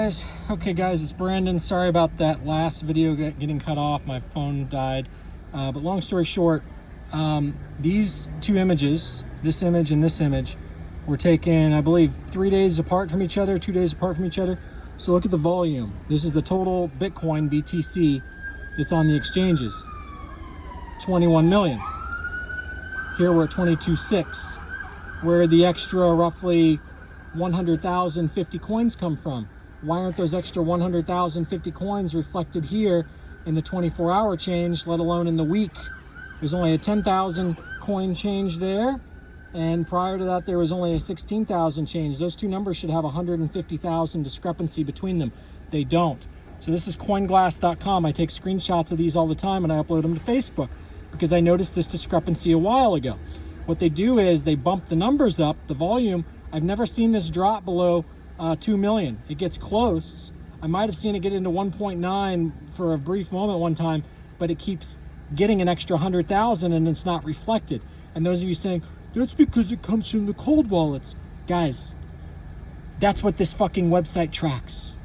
guys. Okay guys, it's Brandon. Sorry about that last video getting cut off. My phone died. But long story short, these two images, this image and this image, were taken, I believe, 3 days apart from each other, 2 days apart from each other. So look at the volume. This is the total Bitcoin, BTC, that's on the exchanges. 21 million. Here we're at 22.6. Where the extra roughly 100,050 coins come from. Why aren't those extra 100,050 coins reflected here in the 24-hour change, let alone in the week? There's only a 10,000 coin change there, and prior to that there was only a 16,000 change. Those two numbers should have 150,000 discrepancy between them. They don't. So this is coinglass.com. I take screenshots of these all the time and I upload them to Facebook because I noticed this discrepancy a while ago. What they do is they bump the numbers up, the volume. I've never seen this drop below 2 million. It gets close. I might have seen it get into 1.9 for a brief moment one time, but it keeps getting an extra 100,000 and it's not reflected. And those of you saying, that's because it comes from the cold wallets. Guys, that's what this fucking website tracks.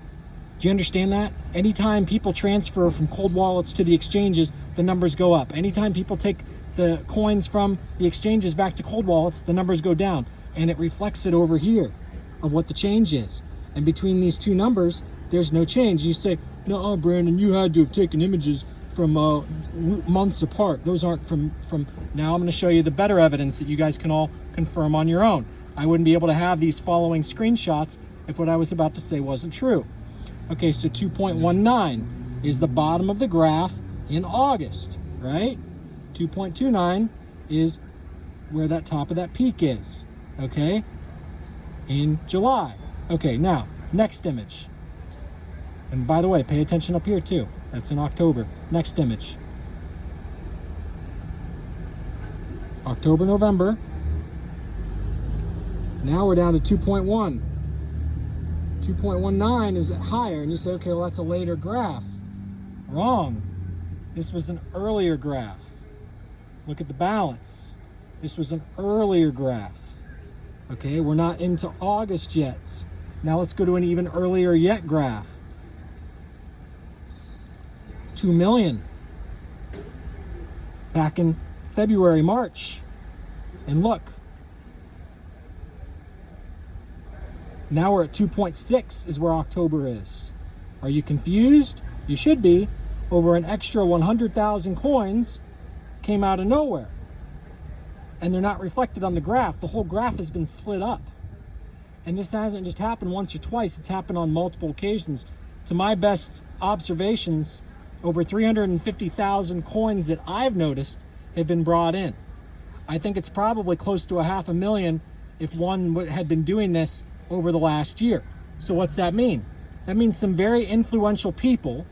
Do you understand that? Anytime people transfer from cold wallets to the exchanges, the numbers go up. Anytime people take the coins from the exchanges back to cold wallets, the numbers go down. And it reflects it over here of what the change is. And between these two numbers, there's no change. You say, no, Brandon, you had to have taken images from months apart. Those aren't from. Now I'm going to show you the better evidence that you guys can all confirm on your own. I wouldn't be able to have these following screenshots if what I was about to say wasn't true. Okay, so 2.19 is the bottom of the graph in August, right? 2.29 is where that top of that peak is, okay, in July. Okay, now, next image. And by the way, pay attention up here too. That's in October. Next image. October, November. Now we're down to 2.1. 2.19 is higher, and you say, okay, well, that's a later graph. Wrong. This was an earlier graph. Look at the balance. This was an earlier graph. Okay, we're not into August yet. Now let's go to an even earlier yet graph. 2 million. Back in February, March. And look. Now we're at 2.6 is where October is. Are you confused? You should be. Over an extra 100,000 coins came out of nowhere. And they're not reflected on the graph. The whole graph has been slid up. And this hasn't just happened once or twice. It's happened on multiple occasions. To my best observations, over 350,000 coins that I've noticed have been brought in. I think it's probably close to 500,000 if one had been doing this over the last year. So what's that mean? That means some very influential people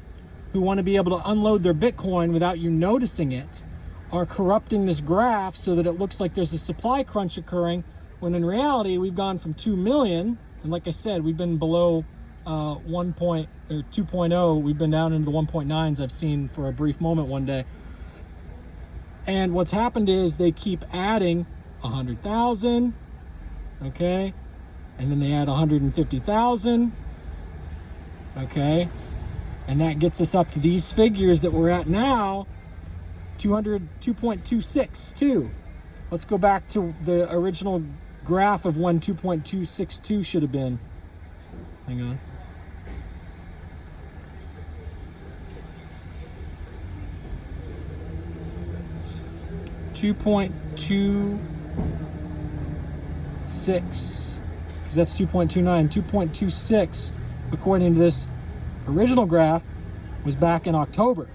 who want to be able to unload their Bitcoin without you noticing it are corrupting this graph so that it looks like there's a supply crunch occurring, when in reality we've gone from 2 million, and like I said, we've been below 2.0. We've been down into the 1.9s I've seen for a brief moment one day. And what's happened is they keep adding 100,000, okay, and then they add 150,000, okay, and that gets us up to these figures that we're at now. 2.262. Let's go back to the original graph of when 2.262 should have been. Hang on. .26, because that's 2.29. 2.26, according to this original graph, was back in October.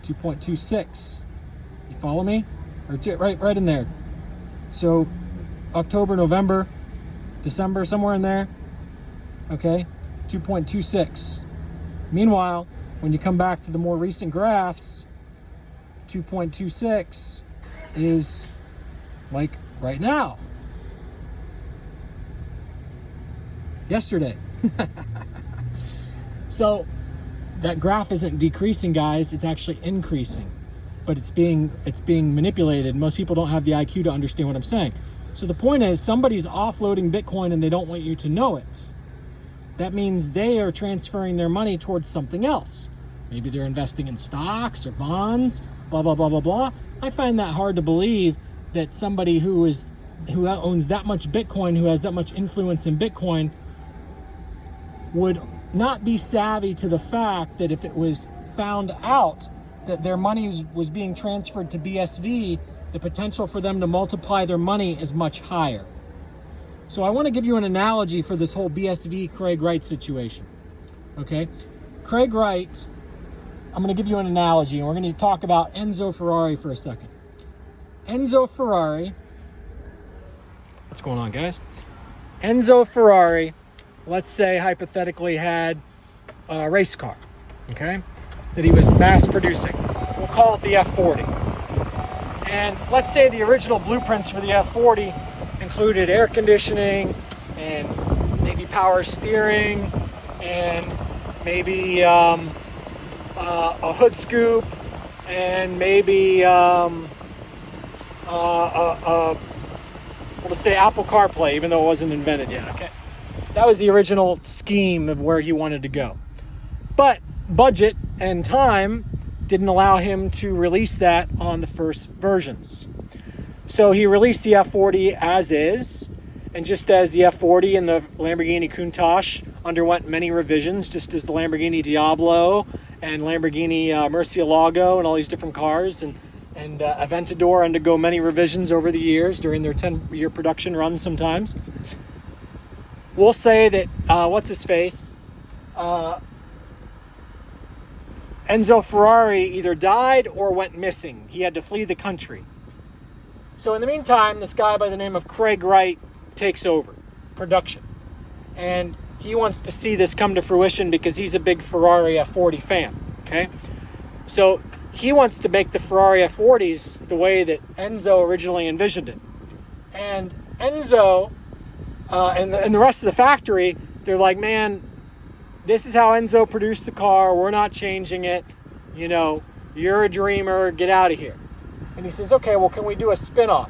2.26. You follow me? Or right in there. So October, November, December, somewhere in there. Okay, 2.26. Meanwhile, when you come back to the more recent graphs, 2.26 is like right now. Yesterday. So that graph isn't decreasing, guys, it's actually increasing. But it's being manipulated. Most people don't have the IQ to understand what I'm saying. So the point is, somebody's offloading Bitcoin and they don't want you to know it. that means they are transferring their money towards something else. Maybe they're investing in stocks or bonds, blah, blah, blah, blah, blah. I find that hard to believe that somebody who owns that much Bitcoin, who has that much influence in Bitcoin, would not be savvy to the fact that if it was found out that their money was being transferred to BSV, the potential for them to multiply their money is much higher. So I want to give you an analogy for this whole BSV Craig Wright situation. Okay? Craig Wright, I'm going to give you an analogy, and we're going to talk about Enzo Ferrari for a second. Enzo Ferrari, what's going on, guys? Enzo Ferrari, let's say hypothetically, had a race car, okay, that he was mass producing. We'll call it the F40. And let's say the original blueprints for the F40 included air conditioning and maybe power steering and maybe a hood scoop and maybe we'll just say Apple CarPlay, even though it wasn't invented yet. Okay, that was the original scheme of where he wanted to go, but budget and time didn't allow him to release that on the first versions. So he released the F40 as is, and just as the F40 and the Lamborghini Countach underwent many revisions, just as the Lamborghini Diablo and Lamborghini Murcielago and all these different cars and Aventador undergo many revisions over the years during their 10-year production run sometimes. We'll say that, what's-his-face, Enzo Ferrari either died or went missing. He had to flee the country. So in the meantime, this guy by the name of Craig Wright takes over production. And he wants to see this come to fruition because he's a big Ferrari F40 fan, okay? So he wants to make the Ferrari F40s the way that Enzo originally envisioned it. And Enzo and the rest of the factory, they're like, man, this is how Enzo produced the car. We're not changing it. You know, you're a dreamer. Get out of here. And he says, okay, well, can we do a spin-off?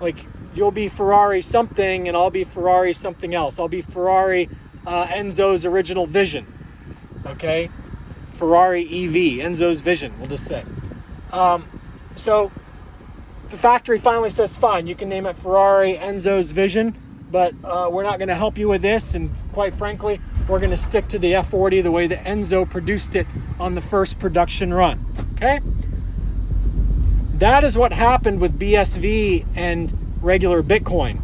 Like, you'll be Ferrari something and I'll be Ferrari something else. I'll be Ferrari Enzo's original vision. Okay? Ferrari EV, Enzo's vision, we'll just say. So the factory finally says, fine, you can name it Ferrari Enzo's vision, but we're not going to help you with this. And quite frankly, we're going to stick to the F40 the way that Enzo produced it on the first production run. Okay? That is what happened with BSV and regular Bitcoin.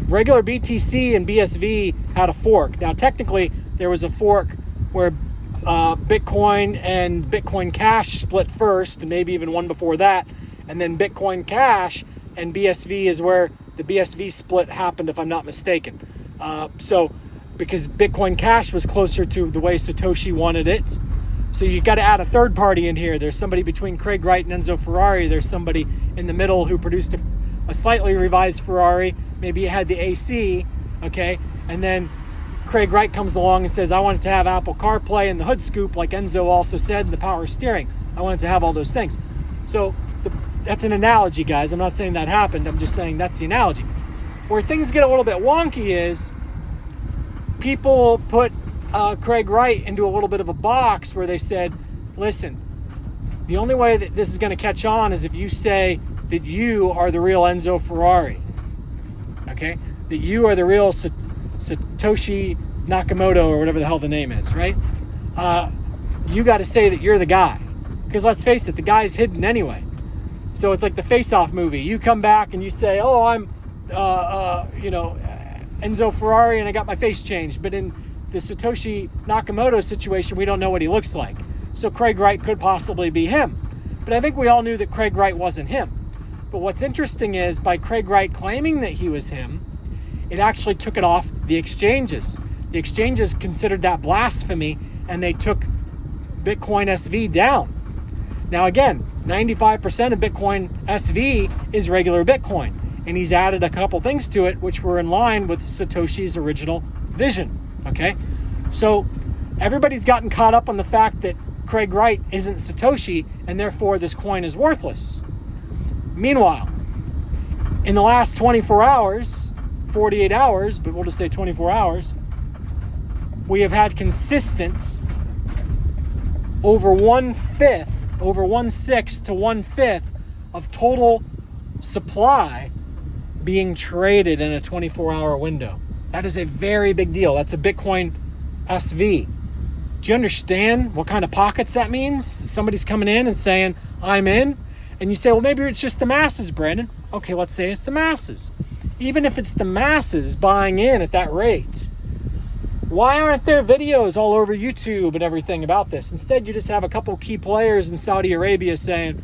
Regular BTC and BSV had a fork. Now, technically, there was a fork where Bitcoin and Bitcoin Cash split first, and maybe even one before that. And then Bitcoin Cash and BSV is where the BSV split happened, if I'm not mistaken. Because Bitcoin Cash was closer to the way Satoshi wanted it. So you got to add a third party in here. There's somebody between Craig Wright and Enzo Ferrari. There's somebody in the middle who produced a slightly revised Ferrari. Maybe it had the AC, okay? And then Craig Wright comes along and says, I wanted to have Apple CarPlay and the hood scoop, like Enzo also said, and the power steering. I wanted to have all those things. So that's an analogy, guys. I'm not saying that happened. I'm just saying that's the analogy. Where things get a little bit wonky is people put Craig Wright into a little bit of a box where they said, listen, the only way that this is going to catch on is if you say that you are the real Enzo Ferrari, okay? That you are the real Satoshi Nakamoto or whatever the hell the name is, right? You got to say that you're the guy. Because let's face it, the guy's hidden anyway. So it's like the Face Off movie. You come back and you say, oh, I'm, Enzo Ferrari and I got my face changed. But in the Satoshi Nakamoto situation, we don't know what he looks like. So Craig Wright could possibly be him. But I think we all knew that Craig Wright wasn't him. But what's interesting is by Craig Wright claiming that he was him, it actually took it off the exchanges. The exchanges considered that blasphemy and they took Bitcoin SV down. Now again, 95% of Bitcoin SV is regular Bitcoin. And he's added a couple things to it which were in line with Satoshi's original vision. Okay, so everybody's gotten caught up on the fact that Craig Wright isn't Satoshi and therefore this coin is worthless. Meanwhile, in the last 24 hours, 48 hours, but we'll just say 24 hours, we have had consistent over 1/5, over 1/6 to 1/5 of total supply being traded in a 24-hour window. That is a very big deal. That's a Bitcoin SV. Do you understand what kind of pockets that means? Somebody's coming in and saying, I'm in. And you say, well, maybe it's just the masses, Brandon. Okay, let's say it's the masses. Even if it's the masses buying in at that rate, why aren't there videos all over YouTube and everything about this? Instead, you just have a couple key players in Saudi Arabia saying,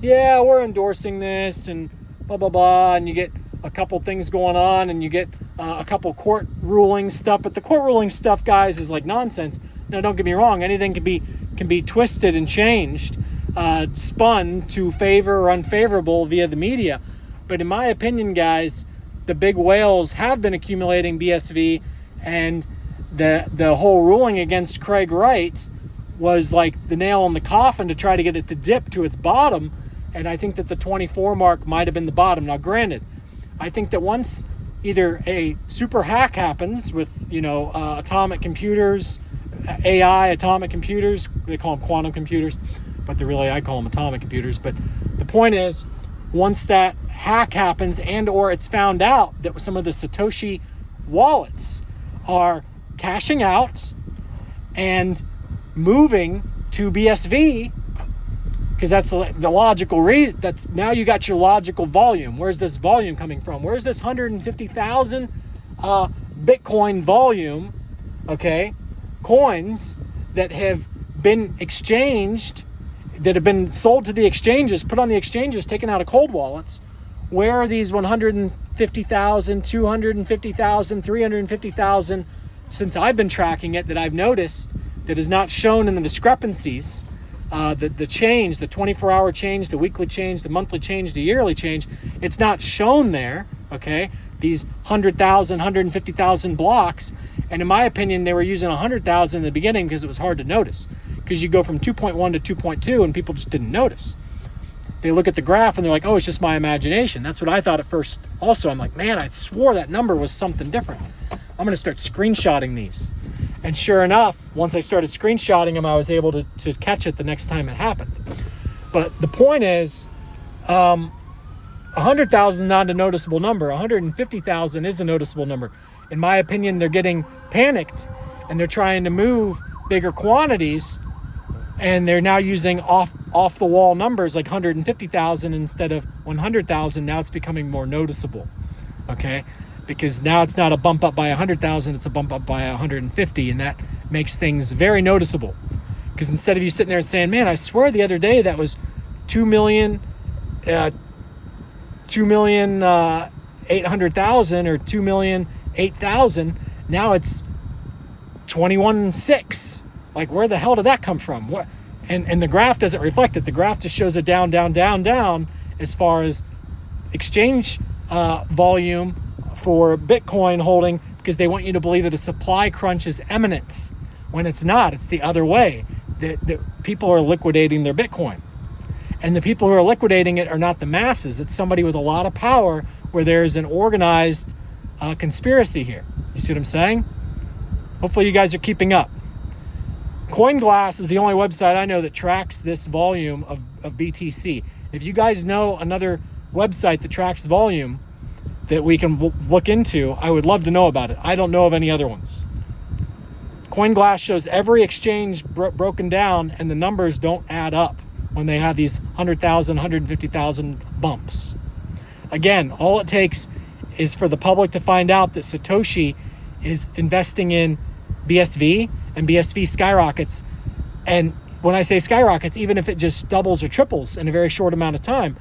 yeah, we're endorsing this and blah, blah, blah. And you get a couple things going on and you get a couple court ruling stuff. But the court ruling stuff, guys, is like nonsense. Now, don't get me wrong. Anything can be twisted and changed, spun to favor or unfavorable via the media. But in my opinion, guys, the big whales have been accumulating BSV, and the whole ruling against Craig Wright was like the nail in the coffin to try to get it to dip to its bottom. And I think that the 24 mark might have been the bottom. Now, granted, I think that once either a super hack happens with, atomic computers, AI atomic computers, they call them quantum computers, but I call them atomic computers. But the point is, once that hack happens and or it's found out that some of the Satoshi wallets are cashing out and moving to BSV, because that's the logical reason. That's now you got your logical volume. Where's this volume coming from? Where's this 150,000 Bitcoin volume? Okay, coins that have been exchanged, that have been sold to the exchanges, put on the exchanges, taken out of cold wallets. Where are these 150,000, 250,000, 350,000 since I've been tracking it that I've noticed that is not shown in the discrepancies? The change, the 24-hour change, the weekly change, the monthly change, the yearly change, it's not shown there, okay? These 100,000, 150,000 blocks. And in my opinion, they were using 100,000 in the beginning because it was hard to notice. Because you go from 2.1 to 2.2 and people just didn't notice. They look at the graph and they're like, oh, it's just my imagination. That's what I thought at first. Also, I'm like, man, I swore that number was something different. I'm going to start screenshotting these. And sure enough, once I started screenshotting them, I was able to catch it the next time it happened. But the point is, 100,000 is not a noticeable number. 150,000 is a noticeable number. In my opinion, they're getting panicked and they're trying to move bigger quantities, and they're now using off the wall numbers like 150,000 instead of 100,000. Now it's becoming more noticeable, okay? Because now it's not a bump up by 100,000, it's a bump up by 150, and that makes things very noticeable. Because instead of you sitting there and saying, man, I swear the other day that was 2,800,000 or 2,008,000, now it's 21.6. Like, where the hell did that come from? What? And the graph doesn't reflect it. The graph just shows a down, down, down, down as far as exchange volume for Bitcoin holding, because they want you to believe that a supply crunch is imminent when it's not. It's the other way. The people are liquidating their Bitcoin. And the people who are liquidating it are not the masses. It's somebody with a lot of power where there's an organized conspiracy here. You see what I'm saying? Hopefully you guys are keeping up. Coinglass is the only website I know that tracks this volume of BTC. If you guys know another website that tracks volume that we can look into, I would love to know about it. I don't know of any other ones. Coinglass shows every exchange broken down, and the numbers don't add up when they have these 100,000, 150,000 bumps. Again, all it takes is for the public to find out that Satoshi is investing in BSV, and BSV skyrockets. And when I say skyrockets, even if it just doubles or triples in a very short amount of time,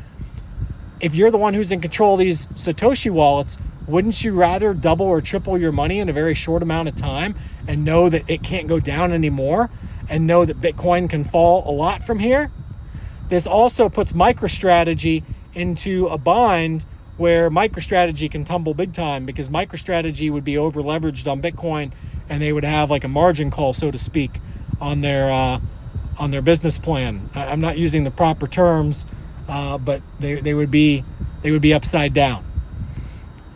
if you're the one who's in control of these Satoshi wallets, wouldn't you rather double or triple your money in a very short amount of time and know that it can't go down anymore and know that Bitcoin can fall a lot from here? This also puts MicroStrategy into a bind where MicroStrategy can tumble big time, because MicroStrategy would be over leveraged on Bitcoin, and they would have like a margin call, so to speak, on their business plan. I'm not using the proper terms, but they would be upside down.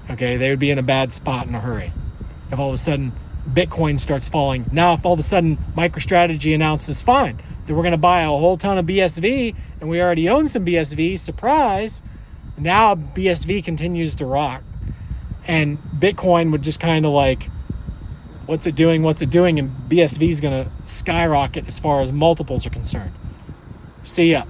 Okay, they would be in a bad spot in a hurry if all of a sudden Bitcoin starts falling. Now, if all of a sudden MicroStrategy announces, fine, that we're going to buy a whole ton of BSV, and we already own some BSV, surprise, now BSV continues to rock. And Bitcoin would just kind of like, what's it doing, and BSV is going to skyrocket as far as multiples are concerned. See ya.